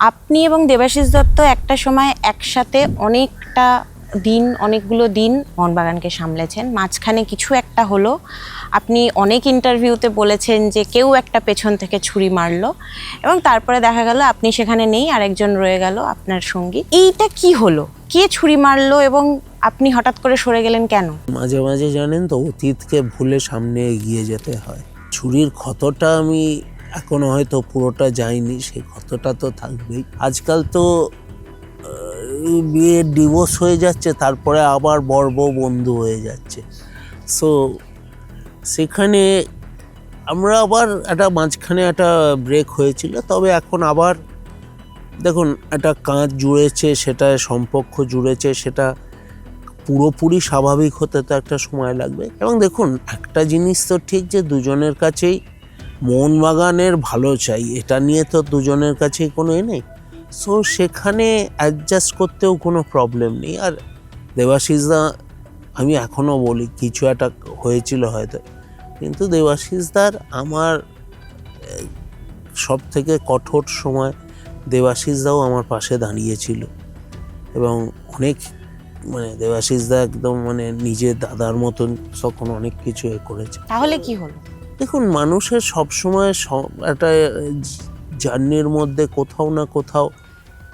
আপনি এবং দেবাশিস দত্ত একটা সময় একসাথে অনেকগুলো দিন মোহনবাগানকে সামলেছেন। মাঝখানে কিছু একটা হলো, আপনি অনেক ইন্টারভিউতে বলেছেন যে কেউ একটা পেছন থেকে ছুরি মারলো এবং তারপরে দেখা গেল আপনি সেখানে নেই, আরেকজন রয়ে গেল আপনার সঙ্গী। এইটা কি হলো? কে ছুরি মারলো এবং আপনি হঠাৎ করে সরে গেলেন কেন? মাঝে মাঝে জানেন তো, অতীতকে ভুলে সামনে এগিয়ে যেতে হয়। ছুরির ক্ষতটা আমি এখনো হয়তো পুরোটা যায়নি, সেই ক্ষতটা তো থাকবেই। আজকাল তো বিয়ে ডিভোর্স হয়ে যাচ্ছে, তারপরে আবার বর বউ বন্ধু হয়ে যাচ্ছে। সো সেখানে আমরা আবার মাঝখানে একটা ব্রেক হয়েছিল, তবে এখন আবার দেখুন একটা কাঁচ জুড়েছে, সেটা সম্পর্ক জুড়েছে, সেটা পুরোপুরি স্বাভাবিক হতে তো একটা সময় লাগবে। এবং দেখুন একটা জিনিস তো ঠিক যে দুজনের কাছেই মোহনবাগানের ভালো চাই, এটা নিয়ে তো দুজনের কাছেই কোনো নেই। সো সেখানে অ্যাডজাস্ট করতেও কোনো প্রবলেম নেই। আর দেবাশিসদা, আমি এখনও বলি কিছু একটা হয়েছিল হয়তো, কিন্তু দেবাশিসদার আমার সব থেকে কঠোর সময় দেবাশিসদাও আমার পাশে দাঁড়িয়েছিল এবং অনেক দেবাশিসদা একদম নিজের দাদার মতন তখন অনেক কিছু করেছে। তাহলে কি হলো? দেখুন, মানুষের সবসময় একটা জার্নির মধ্যে কোথাও না কোথাও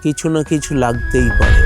কিছু না কিছু লাগতেই পারে।